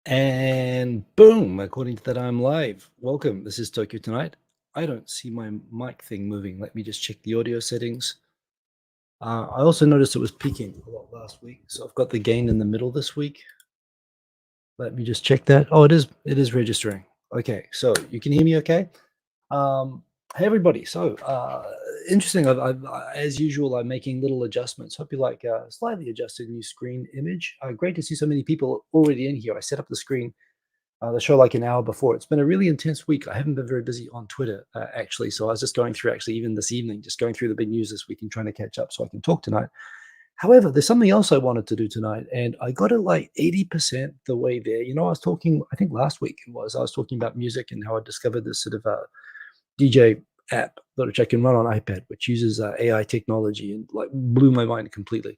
And boom, according to that, I'm live. Welcome. This is Tokyo Tonight. I don't see my mic thing moving. Let me just check the audio settings. I also noticed it was peaking a lot last week. So I've got the gain in the middle this week. Let me just check that. Oh, it is registering. Okay, so you can hear me okay? Hey everybody. So interesting. As usual, I'm making little adjustments. Hope you like slightly adjusted new screen image. Great to see so many people already in here. I set up the show like an hour before. It's been a really intense week. I haven't been very busy on Twitter, actually. So I was just going through, actually, even this evening, just going through the big news this week and trying to catch up so I can talk tonight. However, there's something else I wanted to do tonight, and I got it like 80% the way there. I was talking, I think last week I was talking about music and how I discovered this sort of DJay app which I can run on iPad, which uses AI technology and like blew my mind completely.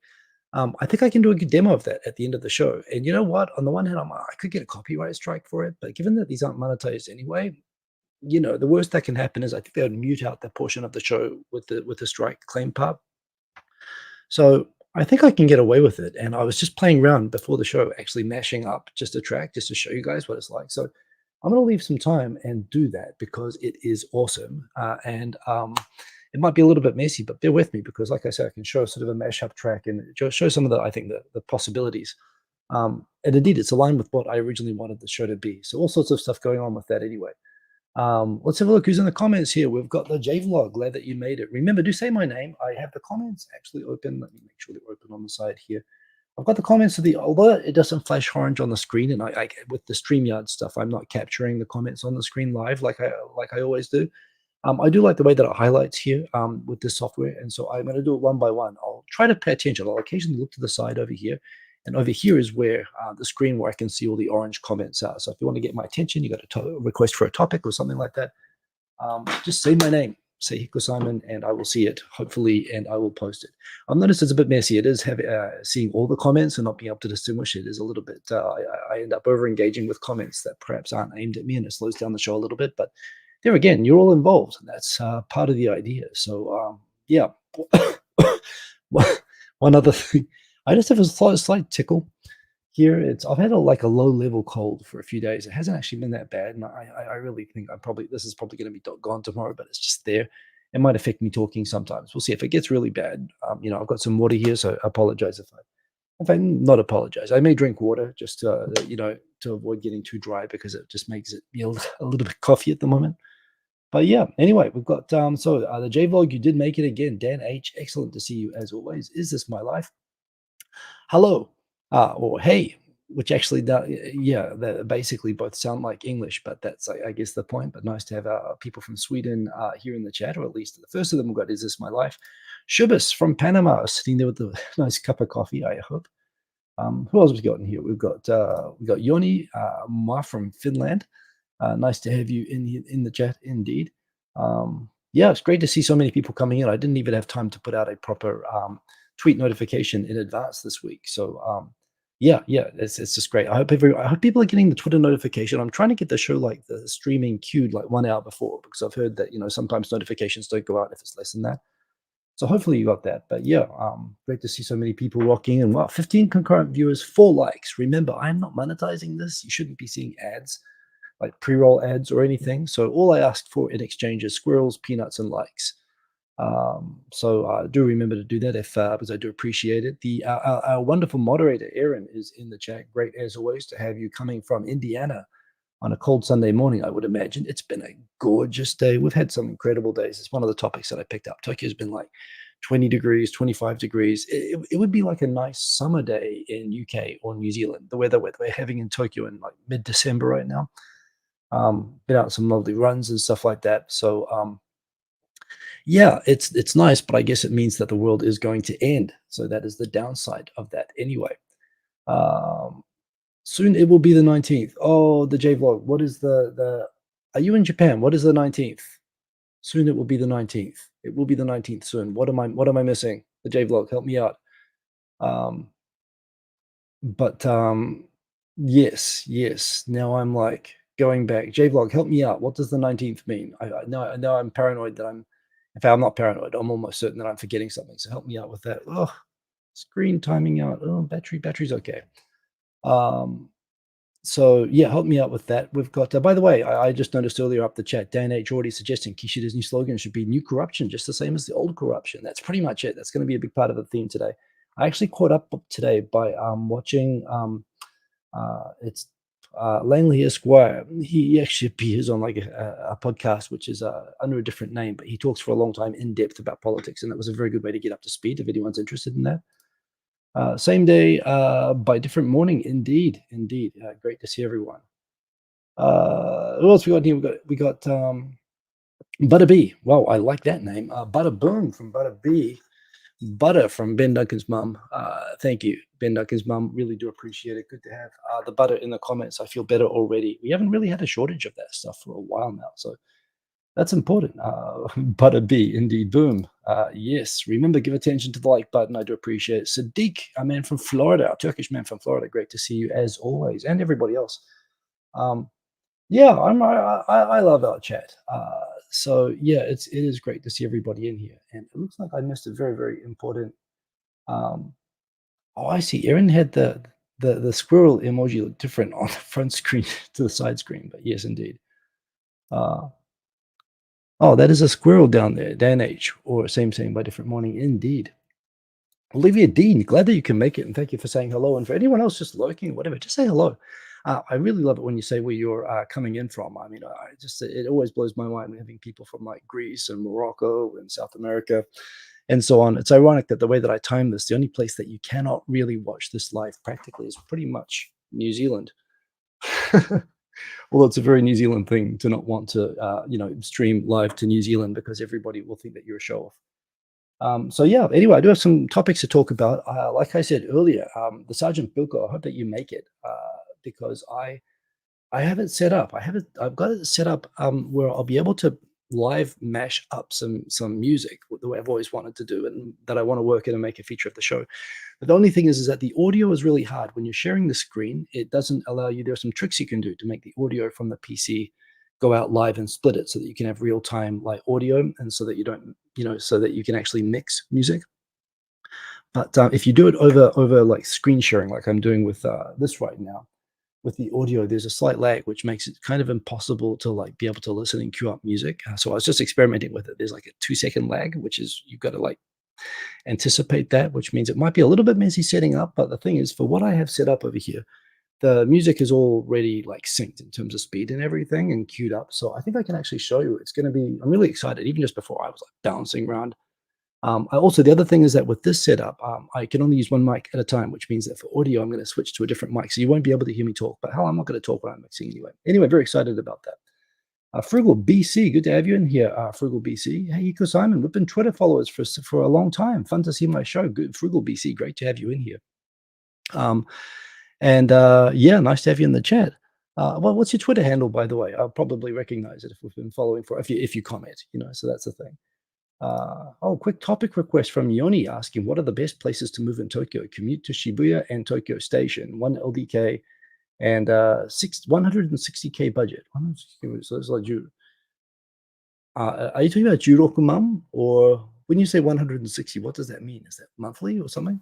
I think I can do a good demo of that at the end of the show. And you know what? On the one hand, I could get a copyright strike for it, but given that these aren't monetized anyway, the worst that can happen is I think they would mute out that portion of the show with the strike claim part. So I think I can get away with it. And I was just playing around before the show, actually mashing up just a track just to show you guys what it's like. So I'm going to leave some time and do that because it is awesome. And it might be a little bit messy, but bear with me because, like I said, I can show sort of a mashup track and show some of I think, the possibilities. And indeed, it's aligned with what I originally wanted the show to be. So all sorts of stuff going on with that anyway. Let's have a look who's in the comments here. We've got the J Vlog. Glad that you made it. Remember, do say my name. I have the comments actually open. Let me make sure they're open on the side here. I've got the comments of although it doesn't flash orange on the screen, and I with the StreamYard stuff, I'm not capturing the comments on the screen live like I always do. I do like the way that it highlights here with this software, and so I'm going to do it one by one. I'll try to pay attention. I'll occasionally look to the side over here, and over here is where the screen where I can see all the orange comments are. So if you want to get my attention, you got a request for a topic or something like that, just say my name, say Hiko Simon, and I will see it, hopefully, and I will post it. I've noticed it's a bit messy. It is seeing all the comments and not being able to distinguish it is a little bit, I end up over-engaging with comments that perhaps aren't aimed at me, and it slows down the show a little bit. But there again, you're all involved, and that's part of the idea. So, yeah. One other thing, I just have a slight tickle here. I've had a low level cold for a few days. It hasn't actually been that bad, and I really think this is probably going to be gone tomorrow, but it's just there. It might affect me talking sometimes. We'll see if it gets really bad. I've got some water here, so I apologize if I not apologize. I may drink water just to avoid getting too dry because it just makes it a little bit coffee at the moment. But yeah, anyway, we've got the J Vlog. You did make it again, Dan H. Excellent to see you as always. Is this my life? Hello, or hey, which actually, yeah, they basically both sound like English, but that's, I guess, the point. But nice to have people from Sweden here in the chat, or at least the first of them we got, Is This My Life? Shubis from Panama, sitting there with a nice cup of coffee, I hope. Who else have we got in here? We've got Yoni Ma from Finland. Nice to have you in the chat, indeed. Yeah, it's great to see so many people coming in. I didn't even have time to put out a proper tweet notification in advance this week. So yeah, it's just great. I hope people are getting the Twitter notification. I'm trying to get the show like the streaming queued like 1 hour before because I've heard that sometimes notifications don't go out if it's less than that. So hopefully you got that. But yeah, great to see so many people rocking. And wow, 15 concurrent viewers, 4 likes. Remember, I'm not monetizing this. You shouldn't be seeing ads, like pre-roll ads or anything. So all I ask for in exchange is squirrels, peanuts, and likes. So do remember to do that because I do appreciate it. Our wonderful moderator, Aaron, is in the chat. Great as always to have you coming from Indiana on a cold Sunday morning, I would imagine. It's been a gorgeous day. We've had some incredible days. It's one of the topics that I picked up. Tokyo's been like 20 degrees, 25 degrees. It would be like a nice summer day in UK or New Zealand, the weather we're having in Tokyo in like mid-December right now. Been out some lovely runs and stuff like that. So yeah, it's nice, but I guess it means that the world is going to end. So that is the downside of that anyway. Um, Soon it will be the 19th. Oh, the J Vlog. What is the are you in Japan? What is the 19th? Soon it will be the 19th. It will be the 19th soon. What am I missing? The J Vlog, help me out. But yes. Now I'm like going back. J Vlog, help me out. What does the 19th mean? I know I'm paranoid that in fact, I'm not paranoid. I'm almost certain that I'm forgetting something. So help me out with that. Oh, screen timing out. Oh, battery's okay. So yeah, help me out with that. We've got, by the way, I just noticed earlier up the chat, Dan H already suggesting Kishida's new slogan should be new corruption, just the same as the old corruption. That's pretty much it. That's going to be a big part of the theme today. I actually caught up today by watching it's Langley Esquire. He actually appears on like a podcast, which is under a different name, but he talks for a long time in depth about politics, and that was a very good way to get up to speed if anyone's interested in that. Same day by different morning, indeed. Great to see everyone. Who else we got here? We got Butter B. Wow, I like that name. Butter Boom from Butter B. Butter from Ben Duncan's mum. Thank you, Ben Duncan's mum. Really do appreciate it. Good to have the butter in the comments. I feel better already. We haven't really had a shortage of that stuff for a while now, so that's important. Butter B, indeed. Boom. Yes, remember, give attention to the like button. I do appreciate it. Sadiq, a man from Florida, a Turkish man from Florida. Great to see you as always, and everybody else. Yeah, I love our chat. So yeah, it is great to see everybody in here, and it looks like I missed a very important. Oh, I see. Erin had the squirrel emoji look different on the front screen to the side screen, but yes, indeed. Oh, that is a squirrel down there, Dan H, or same by different morning, indeed. Olivia Dean, glad that you can make it, and thank you for saying hello. And for anyone else just lurking, whatever, just say hello. I really love it when you say where you're coming in from. I mean, it always blows my mind having people from like Greece and Morocco and South America and so on. It's ironic that the way that I time this, the only place that you cannot really watch this live practically is pretty much New Zealand. Well, it's a very New Zealand thing to not want to, stream live to New Zealand because everybody will think that you're a show off. So yeah, anyway, I do have some topics to talk about. Like I said earlier, the Sergeant Bilko, I hope that you make it because I have it set up. I've got it set up where I'll be able to live mash up some music the way I've always wanted to do and that I want to work in and make a feature of the show. But the only thing is that the audio is really hard. When you're sharing the screen, it doesn't allow you. There's some tricks you can do to make the audio from the PC go out live and split it so that you can have real time like audio and so that you don't, so that you can actually mix music. But if you do it over like screen sharing, like I'm doing with this right now, with the audio, there's a slight lag, which makes it kind of impossible to like be able to listen and queue up music. So I was just experimenting with it. There's like a 2-second lag, which is you've got to like anticipate that, which means it might be a little bit messy setting up. But the thing is, for what I have set up over here, the music is already like synced in terms of speed and everything and queued up. So I think I can actually show you. It's going to be, I'm really excited. Even just before I was like bouncing around. The other thing is that with this setup, I can only use one mic at a time, which means that for audio, I'm going to switch to a different mic. So you won't be able to hear me talk, but hell, I'm not going to talk when I'm mixing anyway. Anyway, very excited about that. Frugal BC, good to have you in here, Frugal BC. Hey, Iko Simon, we've been Twitter followers for a long time. Fun to see my show. Good, Frugal BC, great to have you in here. Yeah, nice to have you in the chat. Well, what's your Twitter handle, by the way? I'll probably recognize it if we've been following if you comment, so that's the thing. Quick topic request from Yoni asking, what are the best places to move in Tokyo? Commute to Shibuya and Tokyo Station, 1 LDK and 160K budget. 160K, so it's like are you talking about Jurokuman? Or when you say 160, what does that mean? Is that monthly or something?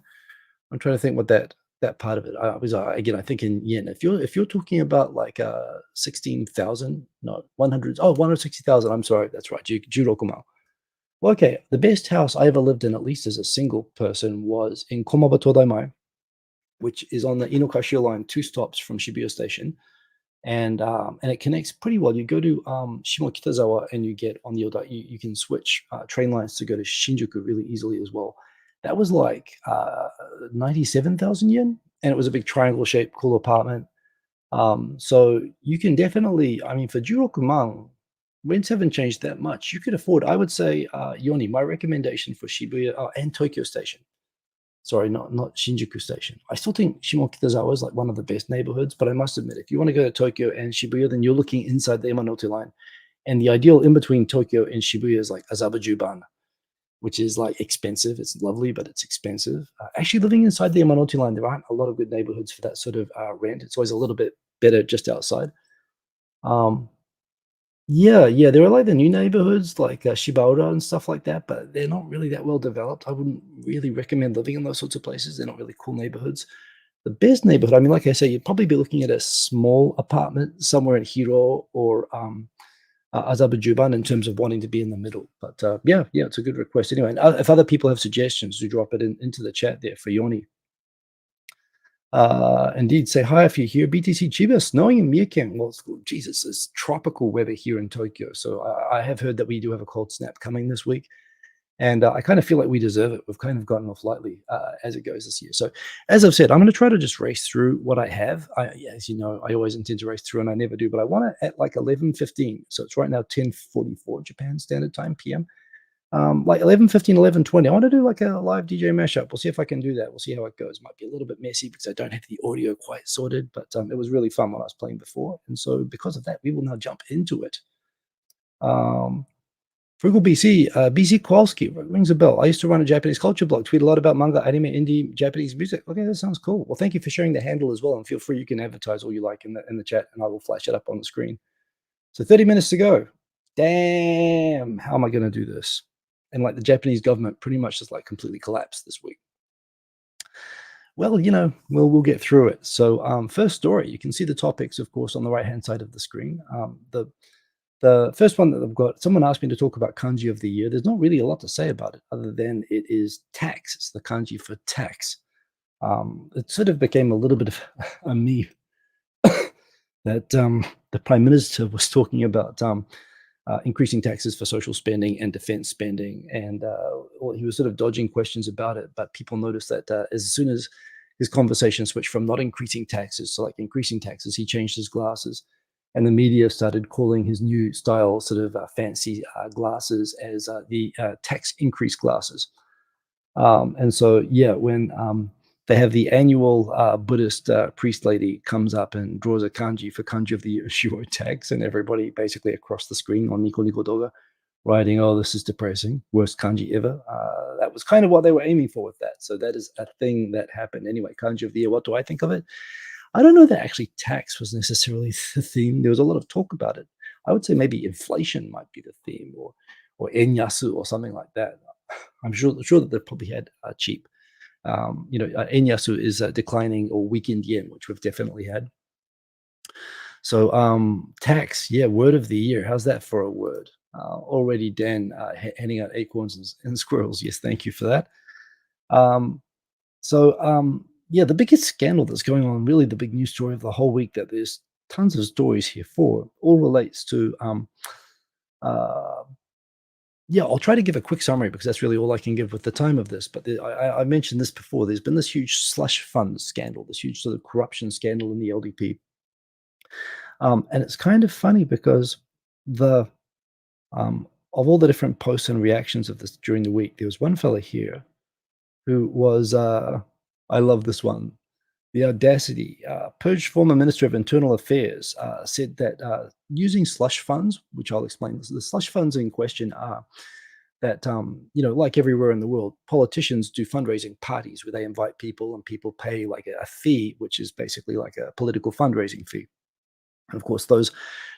I'm trying to think what that part of it. Again, I think in yen. If you're talking about like 16,000, no, 160,000. I'm sorry, that's right, Jurokuman. Well, okay, the best house I ever lived in, at least as a single person, was in Komaba Todaimai, which is on the Inokashio line, 2 stops from Shibuya Station, and it connects pretty well. You go to Shimokitazawa, and you get on the you can switch train lines to go to Shinjuku really easily as well. That was like 97,000 yen, and it was a big triangle-shaped, cool apartment. So you can definitely, I mean, for Jurokuman, rents haven't changed that much. You could afford, I would say, Yoni, my recommendation for Shibuya and Tokyo Station. Sorry, not Shinjuku Station. I still think Shimokitazawa is like one of the best neighborhoods, but I must admit, if you want to go to Tokyo and Shibuya, then you're looking inside the Yamanote line. And the ideal in between Tokyo and Shibuya is like Azabujuban, which is like expensive. It's lovely, but it's expensive. Actually, living inside the Yamanote line, there aren't a lot of good neighborhoods for that sort of rent. It's always a little bit better just outside. Yeah, there are like the new neighborhoods like Shibaura and stuff like that, but they're not really that well developed. I wouldn't really recommend living in those sorts of places. They're not really cool neighborhoods. The best neighborhood, I mean, like I say, you'd probably be looking at a small apartment somewhere in Hiro or Azerbaijan in terms of wanting to be in the middle. But yeah, it's a good request. Anyway, and if other people have suggestions, do drop it into the chat there for Yoni. Indeed, say hi if you're here. BTC Chiba, snowing in Miyake. Well, Jesus, it's tropical weather here in Tokyo. So I have heard that we do have a cold snap coming this week. And I kind of feel like we deserve it. We've kind of gotten off lightly as it goes this year. So, as I've said, I'm going to try to just race through what I have. As you know, I always intend to race through, and I never do. But I want to at like 11:15. So it's right now 10:44 Japan Standard Time PM. Like 11:15, 11:20. I want to do like a live DJ mashup. We'll see if I can do that. We'll see how it goes. Might be a little bit messy because I don't have the audio quite sorted. But it was really fun when I was playing before, and so because of that, we will now jump into it. Frugal BC, BC Kowalski, rings a bell. I used to run a Japanese culture blog, tweet a lot about manga, anime, indie, Japanese music. Okay, that sounds cool. Well, thank you for sharing the handle as well, and feel free, you can advertise all you like in the chat, and I will flash it up on the screen. So 30 minutes to go. Damn, how am I going to do this? And like the Japanese government pretty much just like completely collapsed this week. Well, we'll get through it. So first story, you can see the topics, of course, on the right-hand side of the screen. The first one that I've got, someone asked me to talk about kanji of the year. There's not really a lot to say about it other than it is tax. It's the kanji for tax. It sort of became a little bit of a meme that the Prime Minister was talking about increasing taxes for social spending and defense spending. And he was sort of dodging questions about it. But people noticed that as soon as his conversation switched from not increasing taxes to like increasing taxes, he changed his glasses. And the media started calling his new style sort of fancy glasses as the tax increase glasses. And so, yeah, when they have the annual Buddhist priest lady comes up and draws a kanji for kanji of the year, Shiro tax, and everybody basically across the screen on Nico Nico Doga writing, "Oh, this is depressing, worst kanji ever." That was kind of what they were aiming for with that. So that is a thing that happened. Anyway, kanji of the year, what do I think of it? I don't know that actually tax was necessarily the theme. There was a lot of talk about it. I would say maybe inflation might be the theme, or enyasu or something like that. I'm sure that they probably had cheap. Enyasu is declining or weakened yen, which we've definitely had. So tax, yeah, word of the year. How's that for a word? Already Dan handing out acorns and squirrels. Yes, thank you for that. Yeah, the biggest scandal that's going on, really the big news story of the whole week that there's tons of stories here for, all relates to, I'll try to give a quick summary because that's really all I can give with the time of this. But I mentioned this before. There's been this huge slush fund scandal, this huge sort of corruption scandal in the LDP. And it's kind of funny because of all the different posts and reactions of this during the week, there was one fella here who was, I love this one. The audacity. Purge former Minister of Internal Affairs said that using slush funds, which I'll explain, the slush funds in question are that, like everywhere in the world, politicians do fundraising parties where they invite people and people pay like a fee, which is basically like a political fundraising fee. And of course, those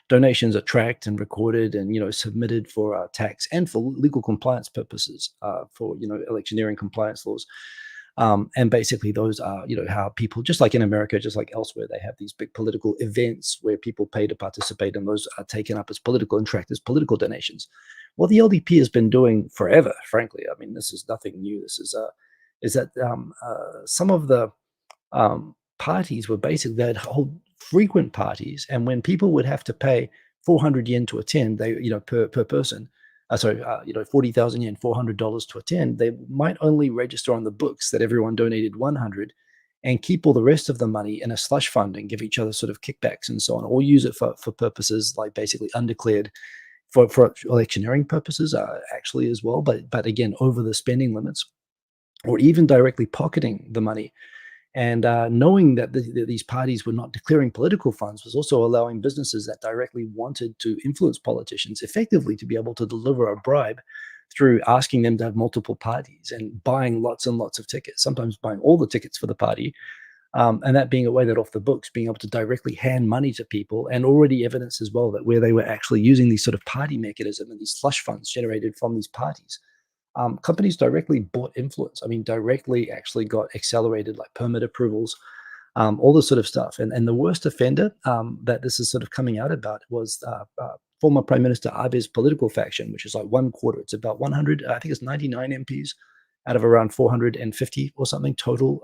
donations are tracked and recorded and submitted for tax and for legal compliance purposes, for electioneering compliance laws. And basically those are, how people, just like in America, just like elsewhere, they have these big political events where people pay to participate, and those are taken up as political and tracked as political donations. What the LDP has been doing forever, frankly, I mean, this is nothing new. This is that some of the parties were basically, they had whole frequent parties, and when people would have to pay 400 yen to attend, they, per person, 40,000 yen, $400 to attend, they might only register on the books that everyone donated 100 and keep all the rest of the money in a slush fund and give each other sort of kickbacks and so on, or use it for purposes like basically undeclared for electioneering purposes, actually as well, but again, over the spending limits, or even directly pocketing the money. And knowing that these parties were not declaring political funds was also allowing businesses that directly wanted to influence politicians effectively to be able to deliver a bribe through asking them to have multiple parties and buying lots and lots of tickets, sometimes buying all the tickets for the party. And that being a way that off the books, being able to directly hand money to people, and already evidence as well that where they were actually using these sort of party mechanism and these slush funds generated from these parties, companies directly bought influence. I mean, directly actually got accelerated like permit approvals, all this sort of stuff. And the worst offender that this is sort of coming out about was former Prime Minister Abe's political faction, which is like one quarter. It's about 100, I think it's 99 MPs out of around 450 or something total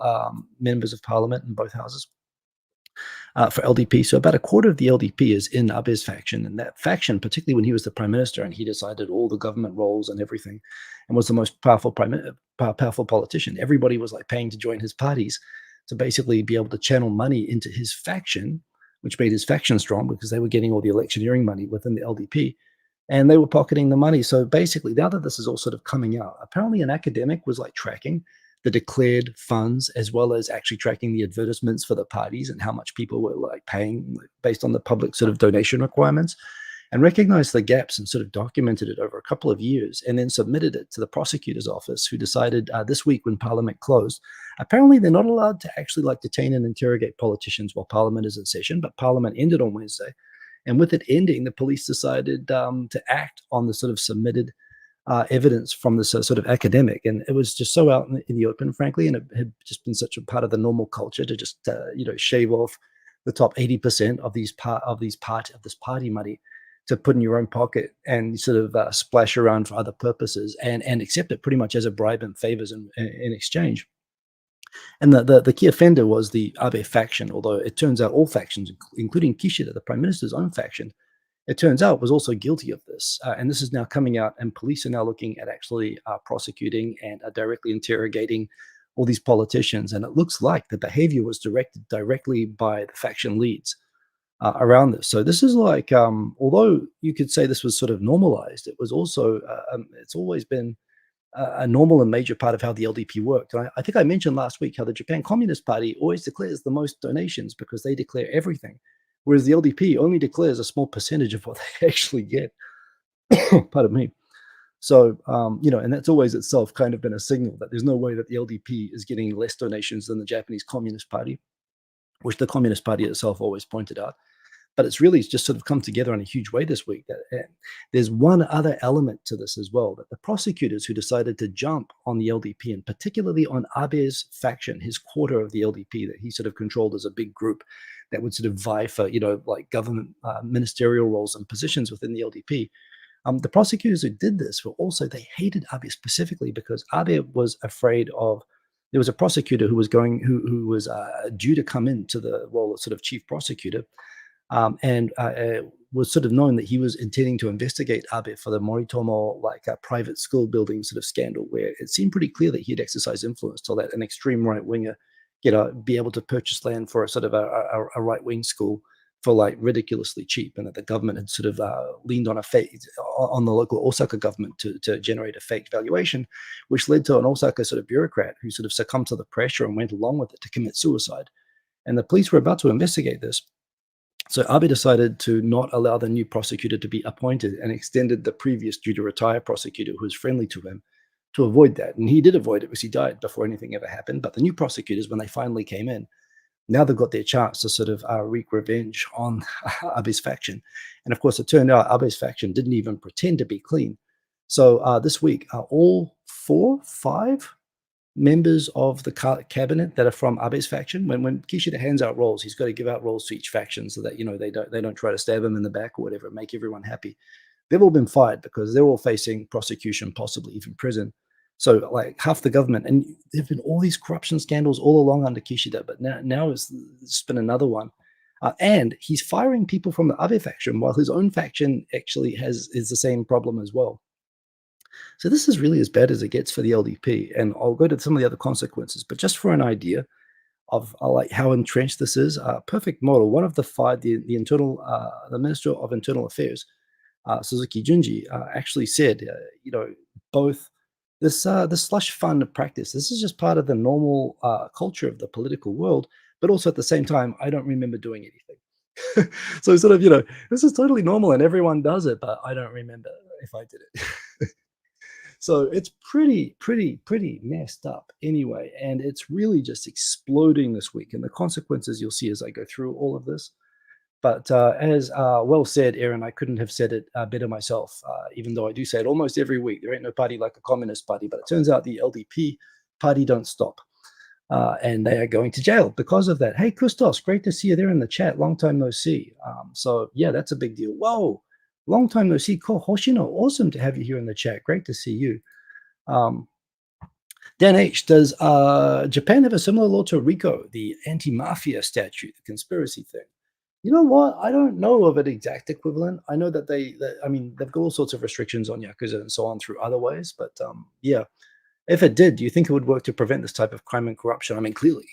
members of parliament in both houses for LDP. So about a quarter of the LDP is in Abe's faction. And that faction, particularly when he was the prime minister and he decided all the government roles and everything and was the most powerful powerful politician, everybody was like paying to join his parties to basically be able to channel money into his faction, which made his faction strong because they were getting all the electioneering money within the LDP and they were pocketing the money. So basically, now that this is all sort of coming out, apparently an academic was like tracking the declared funds as well as actually tracking the advertisements for the parties and how much people were like paying based on the public sort of donation requirements, and recognized the gaps and sort of documented it over a couple of years and then submitted it to the prosecutor's office, who decided this week when Parliament closed, apparently they're not allowed to actually like detain and interrogate politicians while Parliament is in session, but Parliament ended on Wednesday. And with it ending, the police decided to act on the sort of submitted evidence from this sort of academic. And it was just so out in the open, frankly, and it had just been such a part of the normal culture to just, shave off the top 80% of this party money to put in your own pocket and sort of splash around for other purposes and accept it pretty much as a bribe and favors in exchange. And the key offender was the Abe faction, although it turns out all factions, including Kishida, the prime minister's own faction, it turns out was also guilty of this. And this is now coming out, and police are now looking at actually prosecuting and directly interrogating all these politicians. And it looks like the behavior was directed directly by the faction leads around this. So this is like, although you could say this was sort of normalized, it was also, it's always been a normal and major part of how the LDP worked. And I think I mentioned last week how the Japan Communist Party always declares the most donations because they declare everything, whereas the LDP only declares a small percentage of what they actually get. Pardon me. So, and that's always itself kind of been a signal that there's no way that the LDP is getting less donations than the Japanese Communist Party, which the Communist Party itself always pointed out. But it's really just sort of come together in a huge way this week. There's one other element to this as well, that the prosecutors who decided to jump on the LDP, and particularly on Abe's faction, his quarter of the LDP that he sort of controlled as a big group that would sort of vie for, like government ministerial roles and positions within the LDP. The prosecutors who did this were also, they hated Abe specifically because Abe was afraid of, there was a prosecutor who was who was due to come into the role of sort of chief prosecutor, and was sort of known that he was intending to investigate Abe for the Moritomo private school building sort of scandal, where it seemed pretty clear that he had exercised influence to let an extreme right winger, be able to purchase land for a sort of a right wing school for like ridiculously cheap, and that the government had sort of leaned on on the local Osaka government to generate a fake valuation, which led to an Osaka sort of bureaucrat who sort of succumbed to the pressure and went along with it to commit suicide. And the police were about to investigate this. So Abe decided to not allow the new prosecutor to be appointed and extended the previous due to retire prosecutor who was friendly to him to avoid that. And he did avoid it because he died before anything ever happened. But the new prosecutors, when they finally came in, now they've got their chance to sort of wreak revenge on Abe's faction. And of course, it turned out Abe's faction didn't even pretend to be clean. So this week, all 5 members of the cabinet that are from Abe's faction, when Kishida hands out roles, he's got to give out roles to each faction so that they don't try to stab him in the back or whatever, make everyone happy. They've all been fired because they're all facing prosecution, possibly even prison. So like half the government, and there've been all these corruption scandals all along under Kishida, but now it's been another one. And he's firing people from the Abe faction while his own faction actually is the same problem as well. So this is really as bad as it gets for the LDP, and I'll go to some of the other consequences. But just for an idea of like how entrenched this is, perfect model. One of the 5, the Minister of Internal Affairs, Suzuki Junji, actually said, both this slush fund practice, this is just part of the normal culture of the political world, but also at the same time, I don't remember doing anything. So sort of, this is totally normal and everyone does it, but I don't remember if I did it. So it's pretty messed up anyway. And it's really just exploding this week. And the consequences you'll see as I go through all of this. But as well said, Aaron, I couldn't have said it better myself, even though I do say it almost every week. There ain't no party like a communist party. But it turns out the LDP party don't stop. and they are going to jail because of that. Hey, Kustos, great to see you there in the chat. Long time no see. So yeah, that's a big deal. Whoa, long time no see. Ko Hoshino, awesome to have you here in the chat. Great to see you. Dan H, does Japan have a similar law to RICO, the anti-mafia statute, the conspiracy thing? You know what? I don't know of an exact equivalent. I know that I mean, they've got all sorts of restrictions on Yakuza and so on through other ways. But yeah, if it did, do you think it would work to prevent this type of crime and corruption? I mean, clearly,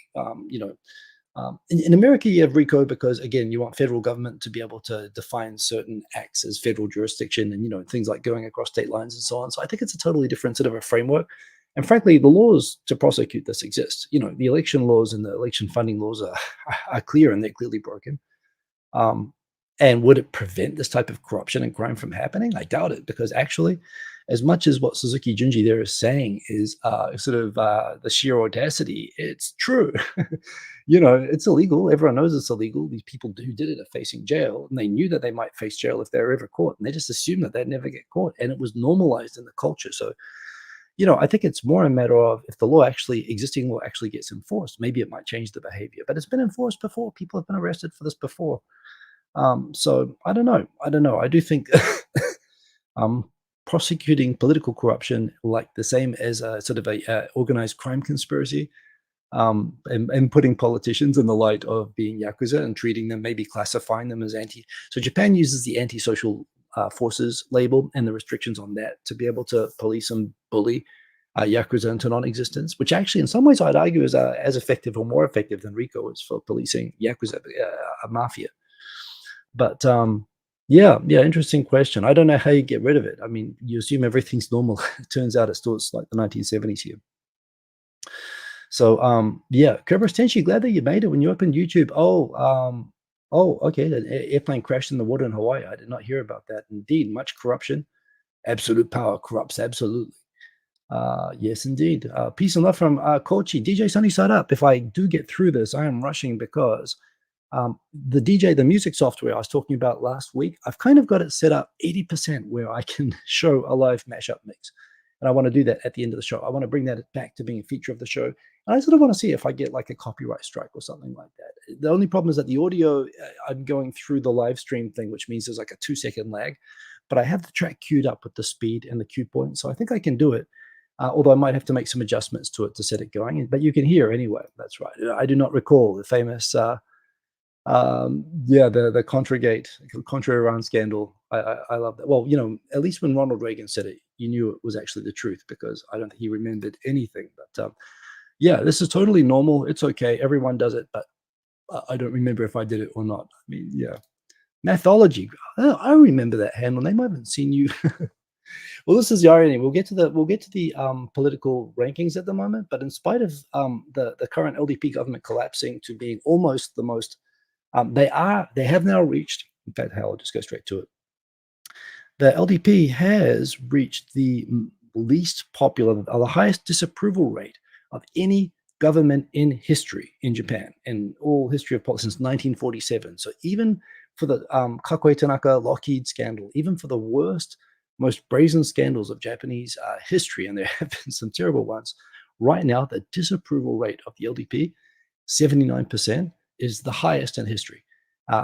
in America, you have RICO because, again, you want federal government to be able to define certain acts as federal jurisdiction and, things like going across state lines and so on. So I think it's a totally different sort of a framework. And frankly, the laws to prosecute this exist. The election laws and the election funding laws are clear, and they're clearly broken. And would it prevent this type of corruption and crime from happening? I doubt it, because actually, as much as what Suzuki Junji there is saying is the sheer audacity, it's true. It's illegal. Everyone knows it's illegal. These people who did it are facing jail, and they knew that they might face jail if they were ever caught, and they just assumed that they'd never get caught, and it was normalized in the culture. So, I think it's more a matter of if the existing law actually gets enforced, maybe it might change the behavior. But it's been enforced before. People have been arrested for this before. So I don't know. I do think prosecuting political corruption like the same as a sort of a organized crime conspiracy, and putting politicians in the light of being Yakuza and treating them, maybe classifying them as So Japan uses the antisocial forces label and the restrictions on that to be able to police and bully Yakuza into non-existence, which actually in some ways I'd argue is as effective or more effective than RICO is for policing Yakuza, mafia. But yeah, interesting question. I don't know how you get rid of it. I mean, you assume everything's normal. It turns out it's like the 1970s here. So yeah, Kerberos Tenshi, glad that you made it when you opened YouTube. Okay, the airplane crashed in the water in Hawaii. I did not hear about that. Indeed, much corruption. Absolute power corrupts absolutely. Yes, indeed. Peace and love from Kochi. DJay Sunny Side Up. If I do get through this, I am rushing because the DJay, the music software I was talking about last week, I've kind of got it set up 80% where I can show a live mashup mix. And I want to do that at the end of the show. I want to bring that back to being a feature of the show. And I sort of want to see if I get like a copyright strike or something like that. The only problem is that the audio, I'm going through the live stream thing, which means there's like a 2-second lag. But I have the track queued up with the speed and the cue point. So I think I can do it. Although I might have to make some adjustments to it to set it going. But you can hear anyway. That's right. I do not recall the famous... the Contra Iran scandal. I love that. Well, at least when Ronald Reagan said it, you knew it was actually the truth, because I don't think he remembered anything. But yeah, this is totally normal. It's okay. Everyone does it, but I don't remember if I did it or not. I mean, yeah, Mathology. I remember that handle name. I haven't seen you. Well, this is the irony. We'll get to the political rankings at the moment, but in spite of the current LDP government collapsing to being almost the most, they have now reached. In fact, I'll just go straight to it. The LDP has reached the least popular, or the highest disapproval rate of any government in history in Japan, in all history of politics since 1947. So even for the Kakue Tanaka Lockheed scandal, even for the worst, most brazen scandals of Japanese history, and there have been some terrible ones, right now the disapproval rate of the LDP, 79%, is the highest in history.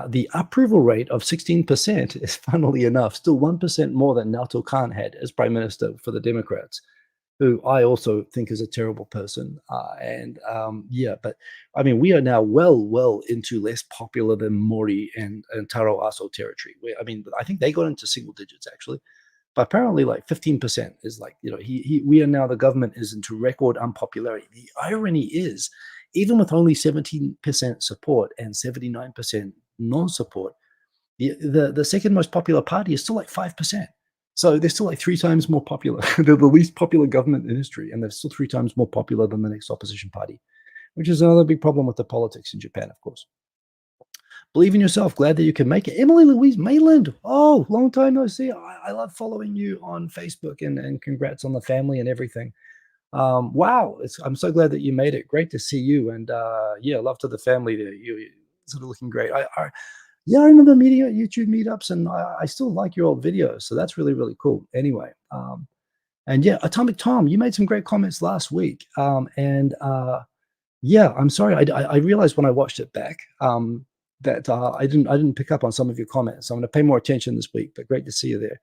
The approval rate of 16% is, funnily enough, still 1% more than Naoto Kan had as prime minister for the Democrats, who I also think is a terrible person. Yeah, but I mean, we are now well into less popular than Mori and Taro Aso territory. I mean, I think they got into single digits actually. But apparently, like 15% is like, we are now, the government is into record unpopularity. The irony is, even with only 17% support and 79% non-support, the second most popular party is still like 5%. So they're still like 3 times more popular. They're the least popular government in history, and they're still 3 times more popular than the next opposition party, which is another big problem with the politics in Japan, of course. Believe in yourself. Glad that you can make it. Emily Louise Mayland. Oh, long time no see. I love following you on Facebook, and congrats on the family and everything. Wow. I'm so glad that you made it. Great to see you. And yeah, love to the family there. You're sort of looking great. Yeah, I remember meeting at YouTube meetups, and I still like your old videos. So that's really, really cool. Anyway, and yeah, Atomic Tom, you made some great comments last week. Yeah, I'm sorry. I realized when I watched it back that I didn't pick up on some of your comments. So I'm going to pay more attention this week. But great to see you there.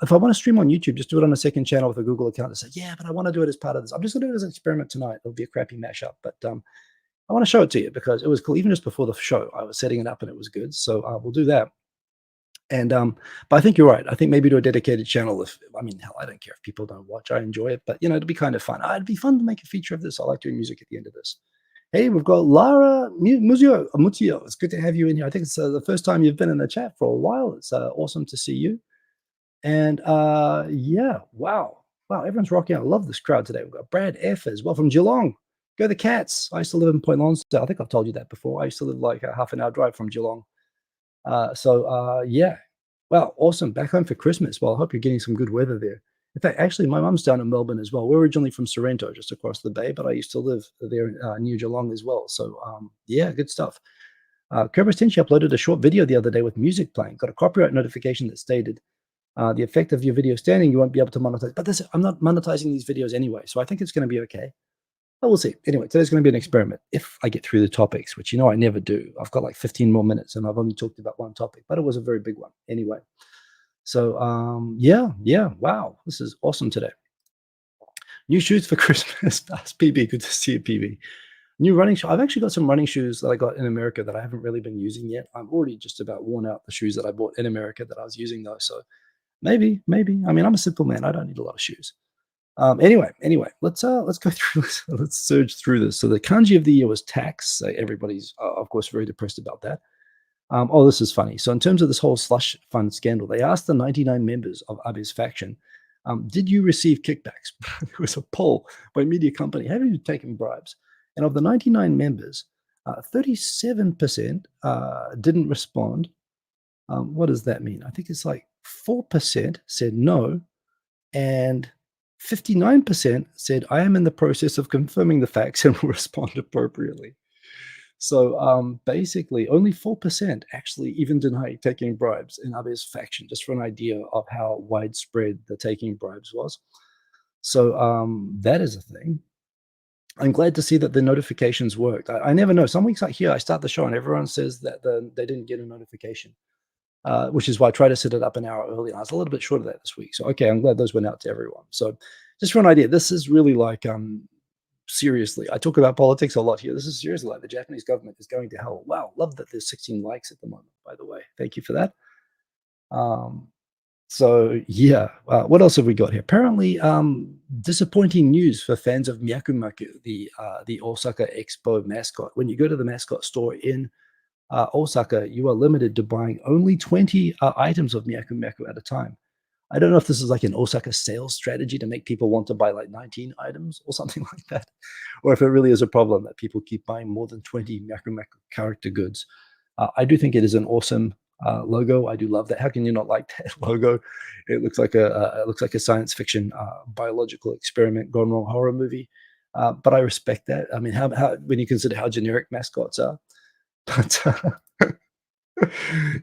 If I want to stream on YouTube, just do it on a second channel with a Google account and say, yeah, but I want to do it as part of this. I'm just going to do it as an experiment tonight. It'll be a crappy mashup, but I want to show it to you because it was cool. Even just before the show, I was setting it up and it was good. So we'll do that. And but I think you're right. I think maybe to a dedicated channel. If I mean, hell, I don't care if people don't watch. I enjoy it, but it'd be kind of fun. It'd be fun to make a feature of this. I like doing music at the end of this. Hey, we've got Lara Mutio. It's good to have you in here. I think it's the first time you've been in the chat for a while. It's awesome to see you. And yeah, wow, everyone's rocking out. I love this crowd today. We've got Brad F as well from Geelong. Go the Cats. I used to live in Point Lonsdale. I think I've told you that before. I used to live like a half an hour drive from Geelong. Yeah, wow, awesome. Back home for Christmas. Well, I hope you're getting some good weather there. In fact, actually, my mum's down in Melbourne as well. We're originally from Sorrento, just across the bay, but I used to live there near Geelong as well. So yeah, good stuff. Kerber's Tinch uploaded a short video the other day with music playing. Got a copyright notification that stated the effect of your video standing, you won't be able to monetize. But I'm not monetizing these videos anyway, so I think it's going to be okay. But we'll see. Anyway, today's going to be an experiment if I get through the topics, which I never do. I've got like 15 more minutes and I've only talked about one topic, but it was a very big one anyway. So yeah, wow, this is awesome today. New shoes for Christmas. That's PB. Good to see you, PB. New running shoes. I've actually got some running shoes that I got in America that I haven't really been using yet. I've already just about worn out the shoes that I bought in America that I was using though. So maybe. I mean, I'm a simple man. I don't need a lot of shoes. Anyway, let's go through this. Let's surge through this. So the kanji of the year was tax. Everybody's of course very depressed about that. Oh, this is funny. So in terms of this whole slush fund scandal, they asked the 99 members of Abe's faction, did you receive kickbacks? There was a poll by media company. Have you taken bribes? And of the 99 members, 37% didn't respond. What does that mean? I think it's like 4% said no, and 59% said, I am in the process of confirming the facts and will respond appropriately. So basically, only 4% actually even deny taking bribes in Abe's faction, just for an idea of how widespread the taking bribes was. So that is a thing. I'm glad to see that the notifications worked. I never know. Some weeks like here, I start the show and everyone says that they didn't get a notification. Which is why I try to set it up an hour early. And I was a little bit short of that this week. So, okay, I'm glad those went out to everyone. So just for an idea, this is really like, seriously, I talk about politics a lot here. This is seriously like the Japanese government is going to hell. Wow, love that there's 16 likes at the moment, by the way. Thank you for that. So, yeah, what else have we got here? Apparently, disappointing news for fans of Myakumaku, the Osaka Expo mascot. When you go to the mascot store in Osaka, you are limited to buying only 20 items of Myakumaku at a time. I don't know if this is like an Osaka sales strategy to make people want to buy like 19 items or something like that, or if it really is a problem that people keep buying more than 20 Myakumaku character goods. I do think it is an awesome logo. I do love that. How can you not like that logo? It looks like a science fiction biological experiment gone wrong horror movie. But I respect that. I mean, how when you consider how generic mascots are. But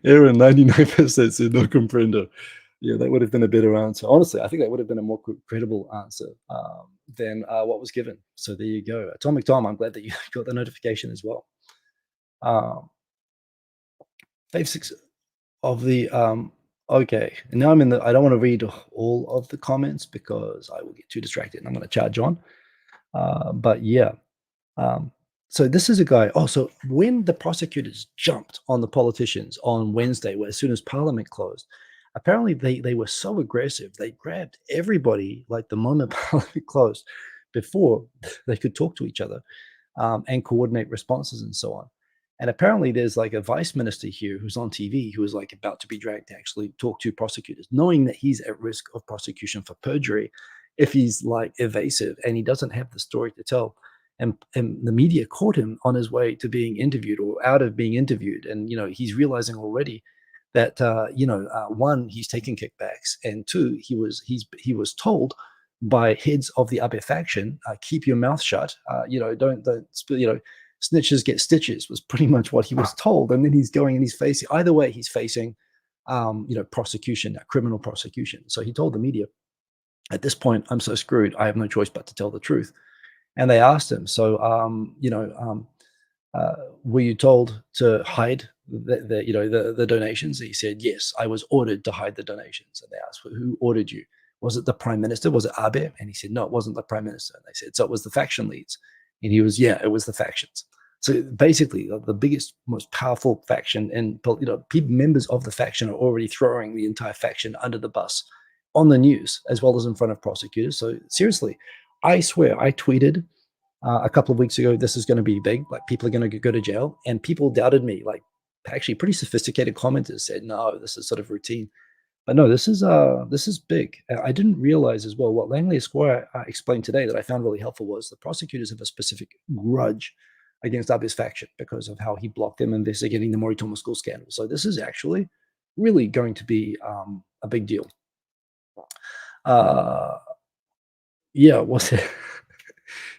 Aaron, 99% said no comprendo. Yeah, that would have been a better answer. Honestly, I think that would have been a more credible answer than what was given. So there you go. Atomic Tom, I'm glad that you got the notification as well. Fave 6 of the okay. And now I don't want to read all of the comments because I will get too distracted and I'm going to charge on. But yeah. So this is a guy. Oh, so when the prosecutors jumped on the politicians on Wednesday, as soon as Parliament closed, apparently they were so aggressive. They grabbed everybody like the moment Parliament closed before they could talk to each other and coordinate responses and so on. And apparently there's like a vice minister here who's on TV who is like about to be dragged to actually talk to prosecutors, knowing that he's at risk of prosecution for perjury if he's like evasive and he doesn't have the story to tell. And the media caught him on his way to being interviewed or out of being interviewed. And, he's realizing already that, one, he's taking kickbacks, and two, he was told by heads of the Abe faction, keep your mouth shut, don't snitches get stitches was pretty much what he was told. And then he's going and he's facing, either way, he's facing, prosecution, criminal prosecution. So he told the media, at this point, I'm so screwed. I have no choice but to tell the truth. And they asked him, so were you told to hide the donations? And he said, yes, I was ordered to hide the donations. And they asked, well, who ordered you? Was it the prime minister? Was it Abe? And he said, no, it wasn't the prime minister. And they said, so it was the faction leads. And he was, yeah, it was the factions. So basically, the biggest, most powerful faction, and members of the faction are already throwing the entire faction under the bus on the news as well as in front of prosecutors. So seriously, I swear, I tweeted a couple of weeks ago, this is going to be big. Like people are going to go to jail, and people doubted me. Like actually, pretty sophisticated commenters said, no, this is sort of routine. But no, this is big. I didn't realize as well what Langley Esquire explained today that I found really helpful was the prosecutors have a specific grudge against Abe's faction because of how he blocked them investigating the Moritomo school scandal. So this is actually really going to be a big deal. Yeah, what's it?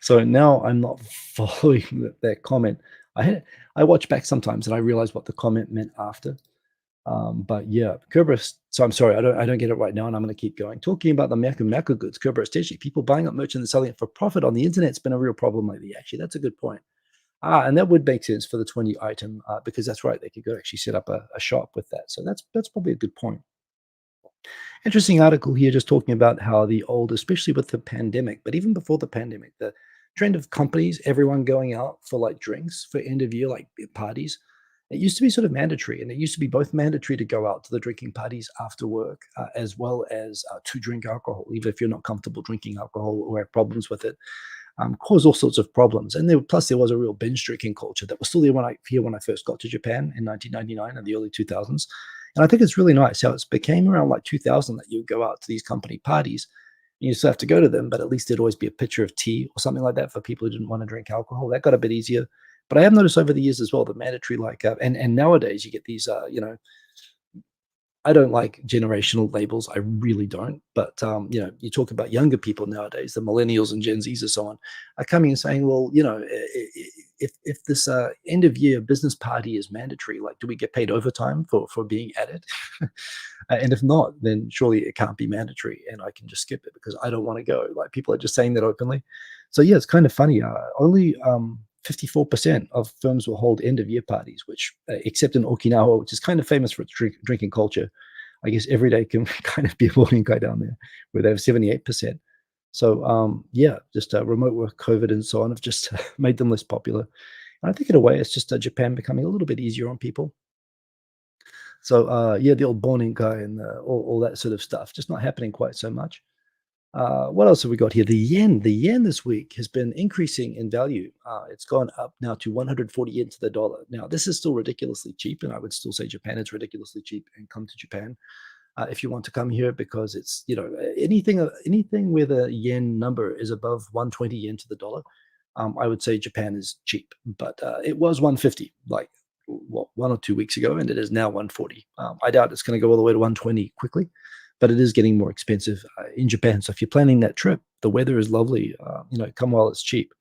So now I'm not following that comment. I watch back sometimes and I realize what the comment meant after. But yeah, Kerberos. So I'm sorry, I don't get it right now, and I'm going to keep going. Talking about the Maku goods, Kerberos Teshi, people buying up merch and selling it for profit on the internet's been a real problem lately. Actually, that's a good point. And that would make sense for the 20 item because that's right. They could go actually set up a shop with that. So that's probably a good point. Interesting article here just talking about how the old, especially with the pandemic, but even before the pandemic, the trend of companies, everyone going out for like drinks for end of year, like parties. It used to be sort of mandatory, and it used to be both mandatory to go out to the drinking parties after work, as well as to drink alcohol, even if you're not comfortable drinking alcohol or have problems with it. Cause all sorts of problems. And plus there was a real binge drinking culture that was still there when I first got to Japan in 1999 and the early 2000s. And I think it's really nice how it's became around like 2000 that you would go out to these company parties. You still have to go to them, but at least there'd always be a pitcher of tea or something like that for people who didn't want to drink alcohol. That got a bit easier. But I have noticed over the years as well, the mandatory and nowadays you get these I don't like generational labels. I really don't. But you talk about younger people nowadays, the millennials and Gen Zs and so on, are coming and saying, well, if this end of year business party is mandatory, like, do we get paid overtime for being at it? And if not, then surely it can't be mandatory, and I can just skip it because I don't want to go. Like people are just saying that openly. So yeah, it's kind of funny. Only 54% of firms will hold end of year parties, which except in Okinawa, which is kind of famous for its drinking culture. I guess every day can kind of be a morning guy down there, where they have 78%. So yeah, just remote work, COVID, and so on have just made them less popular. And I think in a way, it's just Japan becoming a little bit easier on people. So yeah, the old Bonin guy and all that sort of stuff, just not happening quite so much. What else have we got here? The yen. The yen this week has been increasing in value. It's gone up now to 140 yen to the dollar. Now, this is still ridiculously cheap, and I would still say Japan is ridiculously cheap. And come to Japan if you want to come here, because it's anything where the yen number is above 120 yen to the dollar. I would say Japan is cheap, but it was 150 like 1 or 2 weeks ago, and it is now 140. I doubt it's going to go all the way to 120 quickly, but it is getting more expensive in Japan. So if you're planning that trip, the weather is lovely. Come while it's cheap.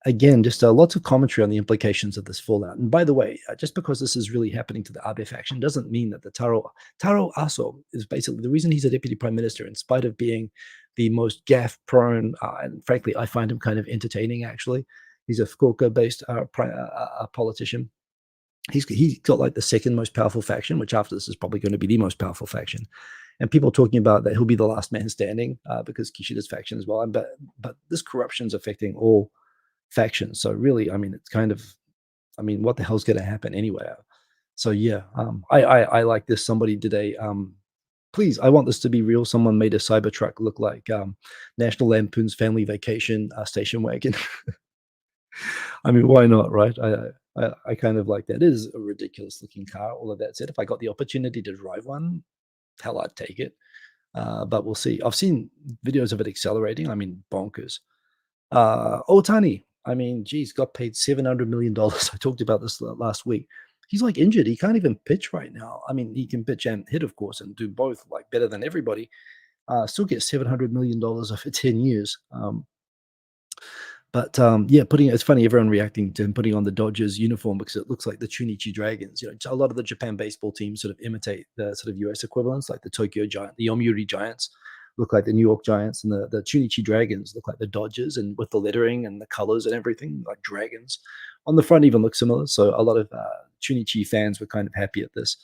Again, just lots of commentary on the implications of this fallout. And by the way, just because this is really happening to the Abe faction doesn't mean that the Taro Aso is basically the reason he's a deputy prime minister, in spite of being the most gaffe-prone. And frankly, I find him kind of entertaining, actually. He's a Fukuoka-based politician. He's got like the second most powerful faction, which after this is probably going to be the most powerful faction. And people talking about that he'll be the last man standing because Kishida's faction as well. But this corruption is affecting all factions. So really, I mean, it's kind of, I mean, what the hell's going to happen anyway? So yeah, I like this. Somebody did a please, I want this to be real. Someone made a Cybertruck look like National Lampoon's Family Vacation station wagon. I mean, why not, right? I kind of like that. It is a ridiculous looking car. All of that said, if I got the opportunity to drive one, hell, I'd take it. But we'll see. I've seen videos of it accelerating. I mean, bonkers. Otani, I mean, geez, got paid $700 million. I talked about this last week. He's like injured. He can't even pitch right now. I mean, he can pitch and hit, of course, and do both like better than everybody. Still get $700 million over 10 years. But yeah, it's funny, everyone reacting to him putting on the Dodgers uniform because it looks like the Chunichi Dragons. A lot of the Japan baseball teams sort of imitate the sort of US equivalents, like the Tokyo Giant, the Yomiuri Giants. look like the New York Giants, and the Chunichi Dragons look like the Dodgers, and with the lettering and the colors and everything, like dragons. On the front even look similar. So a lot of Chunichi fans were kind of happy at this.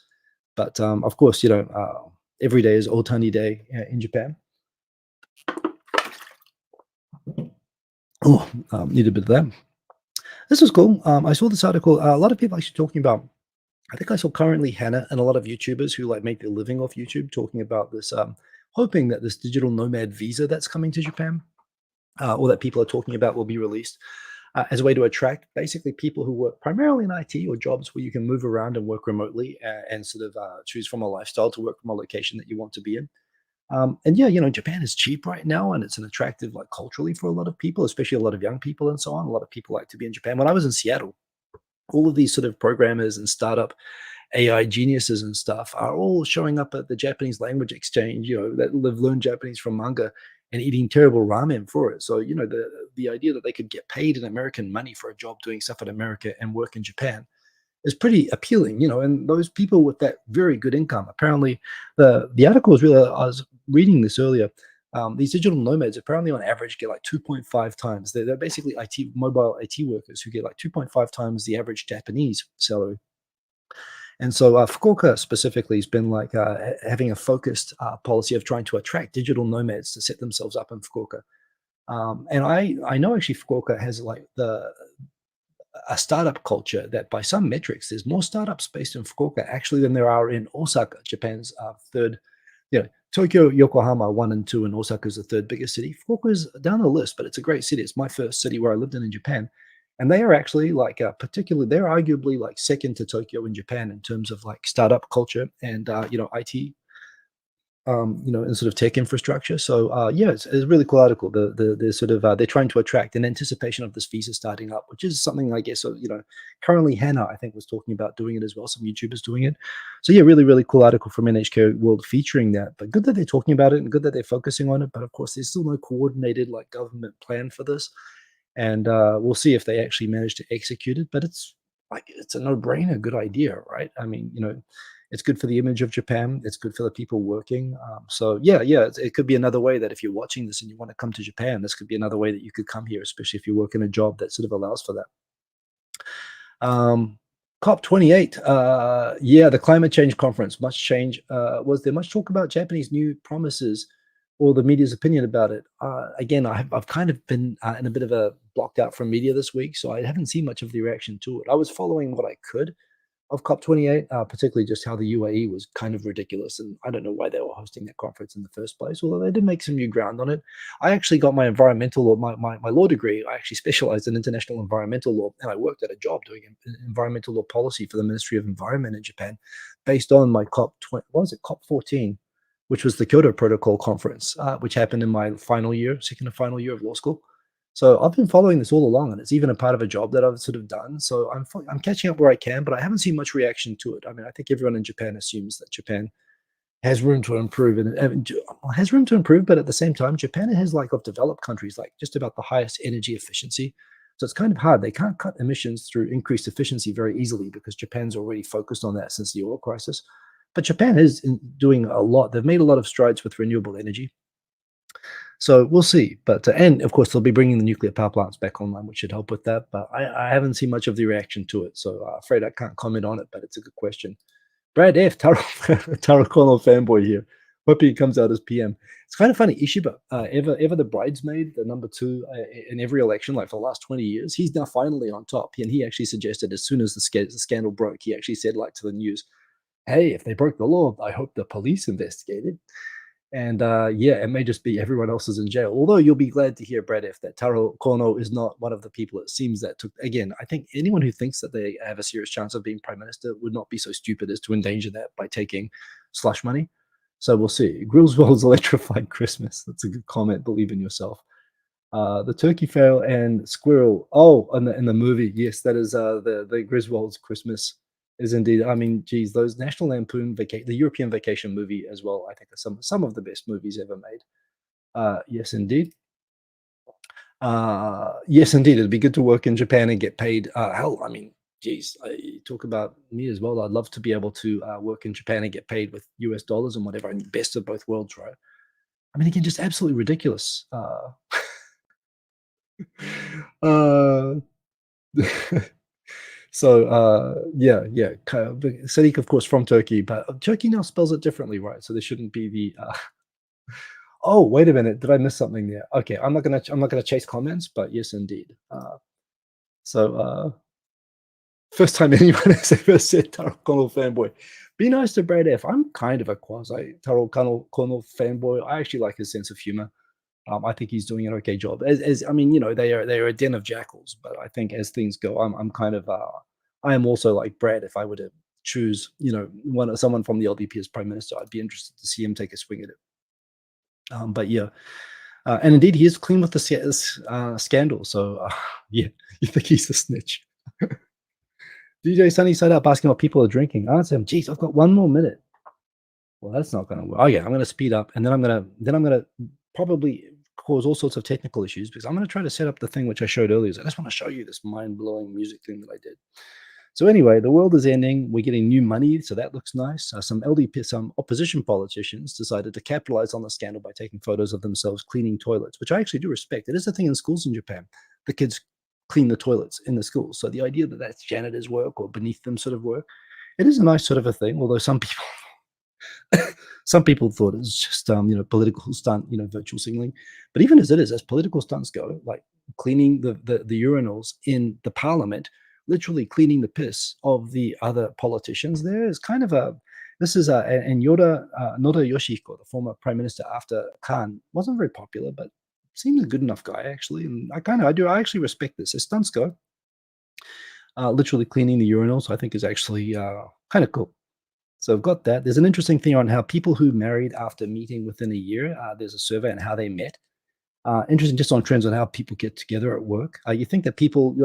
But of course, every day is Otani Day in Japan. Oh, need a bit of that. This was cool. I saw this article. A lot of people actually talking about. I think I saw currently Hannah and a lot of YouTubers who like make their living off YouTube talking about this, hoping that this digital nomad visa that's coming to Japan, or that people are talking about, will be released as a way to attract basically people who work primarily in IT or jobs where you can move around and work remotely and sort of choose from a lifestyle to work from a location that you want to be in. And yeah, Japan is cheap right now, and it's an attractive, like culturally, for a lot of people, especially a lot of young people and so on. A lot of people like to be in Japan. When I was in Seattle, all of these sort of programmers and startup AI geniuses and stuff are all showing up at the Japanese language exchange, that live learn Japanese from manga and eating terrible ramen for it. So, the idea that they could get paid in American money for a job doing stuff in America and work in Japan is pretty appealing, and those people with that very good income, apparently the article was really, I was reading this earlier. These digital nomads apparently on average get like 2.5 times. They're basically mobile IT workers who get like 2.5 times the average Japanese salary. And so Fukuoka specifically has been like having a focused policy of trying to attract digital nomads to set themselves up in Fukuoka. And I know actually Fukuoka has like a startup culture that by some metrics, there's more startups based in Fukuoka actually than there are in Osaka, Japan's third. Tokyo, Yokohama, 1 and 2, and Osaka is the third biggest city. Fukuoka is down the list, but it's a great city. It's my first city where I lived in Japan. And they are actually like they're arguably like second to Tokyo in Japan in terms of like startup culture and, IT, and sort of tech infrastructure. So yeah, it's a really cool article. The sort of they're trying to attract in anticipation of this visa starting up, which is something I guess currently Hannah I think was talking about doing it as well. Some YouTubers doing it. So yeah, really really cool article from NHK World featuring that. But good that they're talking about it and good that they're focusing on it. But of course, there's still no coordinated like government plan for this, and we'll see if they actually manage to execute it. But it's a no-brainer, good idea, right? I mean, it's good for the image of Japan. It's good for the people working. So yeah, it could be another way that if you're watching this and you want to come to Japan, this could be another way that you could come here, especially if you work in a job that sort of allows for that. COP28, yeah, the climate change conference, much change. Was there much talk about Japanese new promises or the media's opinion about it? Again, I've kind of been in a bit of a blocked out from media this week, so I haven't seen much of the reaction to it. I was following what I could of COP28, particularly just how the UAE was kind of ridiculous. And I don't know why they were hosting that conference in the first place, although they did make some new ground on it. I actually got my environmental law, my law degree. I actually specialized in international environmental law, and I worked at a job doing environmental law policy for the Ministry of Environment in Japan based on my COP 14, which was the Kyoto Protocol conference, which happened in my second and final year of law school. So I've been following this all along, and it's even a part of a job that I've sort of done. So I'm catching up where I can, but I haven't seen much reaction to it. I mean, I think everyone in Japan assumes that Japan has room to improve, and has room to improve. But at the same time, Japan has like of developed countries like just about the highest energy efficiency. So it's kind of hard. They can't cut emissions through increased efficiency very easily because Japan's already focused on that since the oil crisis. But Japan is doing a lot. They've made a lot of strides with renewable energy. So we'll see. But and of course, they'll be bringing the nuclear power plants back online, which should help with that. But I haven't seen much of the reaction to it, so afraid I can't comment on it. But it's a good question. Brad F. Taro Kono fanboy here. Hoping he comes out as PM. It's kind of funny. Ishiba, ever the bridesmaid, the number 2 in every election, like for the last 20 years, he's now finally on top. And he actually suggested as soon as the scandal broke, he actually said like to the news, "Hey, if they broke the law, I hope the police investigated." And yeah, it may just be everyone else is in jail. Although you'll be glad to hear, Brad F., that Taro Kono is not one of the people it seems that took. Again, I think anyone who thinks that they have a serious chance of being prime minister would not be so stupid as to endanger that by taking slush money. So we'll see. Griswold's electrified Christmas. That's a good comment. Believe in yourself. The turkey fail and squirrel. Oh, in the movie, yes, that is the Griswold's Christmas. Is indeed. I mean, geez, those National Lampoon the European Vacation movie as well. I think are some of the best movies ever made. Yes, indeed. Yes, indeed. It'd be good to work in Japan and get paid. Hell, I mean, geez, talk about me as well. I'd love to be able to work in Japan and get paid with US dollars and whatever. I mean, best of both worlds, right? I mean, again, just absolutely ridiculous. Uh, so yeah, yeah. Sadiq, of course, from Turkey, but Turkey now spells it differently, right? So there shouldn't be the. Oh, wait a minute, did I miss something there? Okay, I'm not gonna chase comments, but yes, indeed. So first time anyone has ever said Taro Kono fanboy. Be nice to Brad F. I'm kind of a quasi Taro Kono fanboy. I actually like his sense of humor. I think he's doing an okay job. As I mean, they are a den of jackals, but I think as things go, I'm kind of I am also like Brad. If I were to choose, someone from the LDP as prime minister, I'd be interested to see him take a swing at it. But yeah, and indeed, he is clean with the scandal. So yeah, you think he's a snitch? DJ Sunny side up asking what people are drinking. Answer him. Geez, I've got 1 more minute. Well, that's not going to work. Oh yeah, I'm going to speed up, and then I'm going to probably cause all sorts of technical issues because I'm going to try to set up the thing which I showed earlier. So I just want to show you this mind-blowing music thing that I did. So anyway, the world is ending. We're getting new money, so that looks nice. Some opposition politicians decided to capitalize on the scandal by taking photos of themselves cleaning toilets, which I actually do respect. It is a thing in schools in Japan. The kids clean the toilets in the schools. So the idea that that's janitor's work or beneath them sort of work, it is a nice sort of a thing. Although some people thought it was just political stunt, virtual signaling. But even as it is, as political stunts go, like cleaning the urinals in the parliament, literally cleaning the piss of the other politicians, there is kind of a this is a and Noda Yoshihiko, the former prime minister after Khan, wasn't very popular, but seems a good enough guy actually. And I actually respect this. As stunts go, literally cleaning the urinals, I think is actually kind of cool. So I've got that. There's an interesting thing on how people who married after meeting within a year, there's a survey on how they met. Interesting just on trends on how people get together at work. You think that people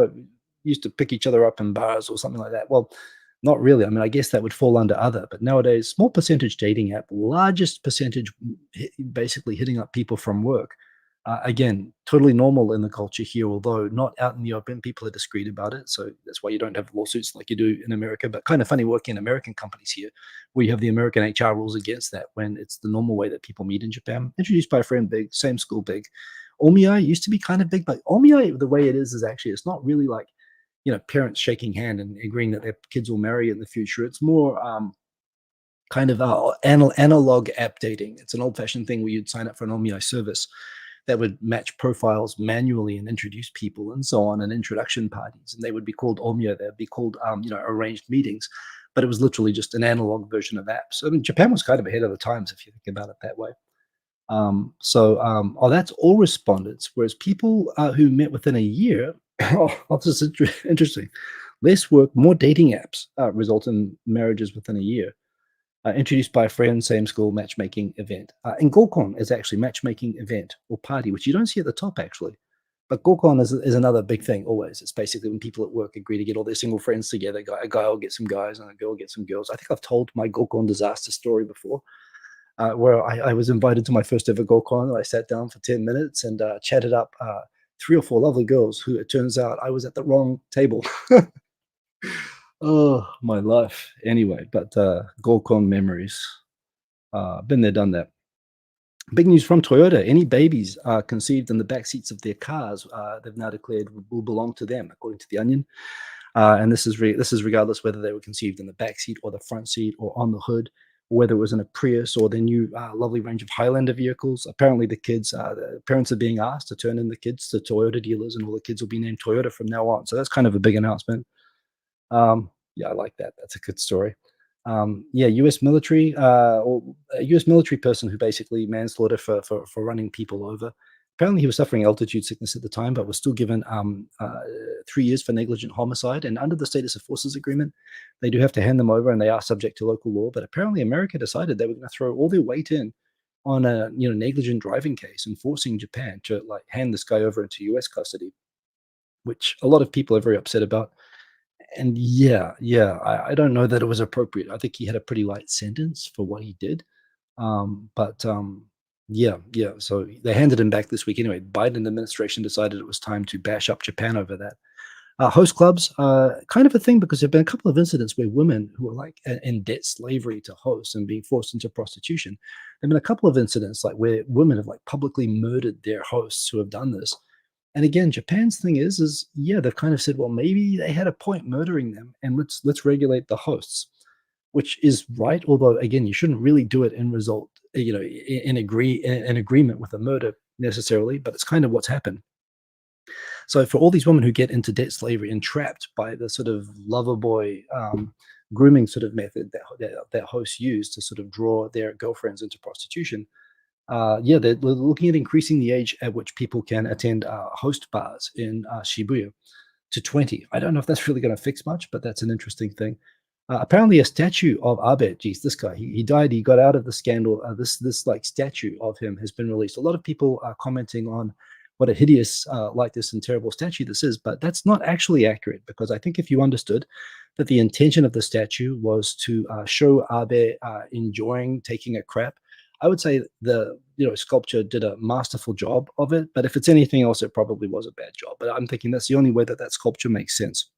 used to pick each other up in bars or something like that. Well, not really. I mean, I guess that would fall under other, but nowadays, small percentage dating app, largest percentage basically hitting up people from work. Again, totally normal in the culture here, although not out in the open. People are discreet about it. So that's why you don't have lawsuits like you do in America. But kind of funny working in American companies here, where you have the American HR rules against that when it's the normal way that people meet in Japan. Introduced by a friend, big, same school, big. Omiya used to be kind of big, but Omiya, the way it is actually, it's not really like, parents shaking hand and agreeing that their kids will marry in the future. It's more kind of analog app dating. It's an old-fashioned thing where you'd sign up for an Omiya service that would match profiles manually and introduce people and so on, and introduction parties. And they would be called Omiya. They'd be called, arranged meetings. But it was literally just an analog version of apps. I mean, Japan was kind of ahead of the times if you think about it that way. That's all respondents, whereas people who met within a year, this is interesting. Less work, more dating apps result in marriages within a year. Introduced by a friend, same school, matchmaking event. And Gokon is actually matchmaking event or party, which you don't see at the top actually. But Gokon is another big thing always. It's basically when people at work agree to get all their single friends together. A guy will get some guys and a girl will get some girls. I think I've told my Gokon disaster story before, where I was invited to my first ever Gokon. I sat down for 10 minutes and chatted up 3 or 4 lovely girls who it turns out I was at the wrong table. Oh, my life. Anyway, but Gokon memories. Been there, done that. Big news from Toyota. Any babies conceived in the back seats of their cars, they've now declared will belong to them, according to The Onion. And this is regardless whether they were conceived in the back seat or the front seat or on the hood, or whether it was in a Prius or the new lovely range of Highlander vehicles. Apparently, the parents are being asked to turn in the kids to Toyota dealers, and all the kids will be named Toyota from now on. So that's kind of a big announcement. Yeah, I like that. That's a good story. U.S. military or a U.S. military person who basically manslaughter for running people over. Apparently, he was suffering altitude sickness at the time, but was still given 3 years for negligent homicide. And under the status of forces agreement, they do have to hand them over, and they are subject to local law. But apparently, America decided they were going to throw all their weight in on a negligent driving case and forcing Japan to like hand this guy over into U.S. custody, which a lot of people are very upset about. And yeah, I don't know that it was appropriate. I think he had a pretty light sentence for what he did. Yeah. So they handed him back this week anyway. Biden administration decided it was time to bash up Japan over that. Host clubs, kind of a thing because there have been a couple of incidents where women who are like in debt slavery to hosts and being forced into prostitution. There have been a couple of incidents like where women have like publicly murdered their hosts who have done this. And again, Japan's thing is yeah, they've kind of said, well, maybe they had a point murdering them, and let's regulate the hosts, which is right. Although again, you shouldn't really do it in result, in agreement with a murder necessarily, but it's kind of what's happened. So for all these women who get into debt slavery and trapped by the sort of lover boy grooming sort of method that hosts use to sort of draw their girlfriends into prostitution, yeah, they're looking at increasing the age at which people can attend host bars in Shibuya to 20. I don't know if that's really going to fix much, but that's an interesting thing. Apparently, a statue of Abe, geez, this guy, he died. He got out of the scandal. This like statue of him has been released. A lot of people are commenting on what a hideous, like this and terrible statue this is, but that's not actually accurate, because I think if you understood that the intention of the statue was to show Abe enjoying taking a crap, I would say the sculpture did a masterful job of it. But if it's anything else, it probably was a bad job. But I'm thinking that's the only way that sculpture makes sense.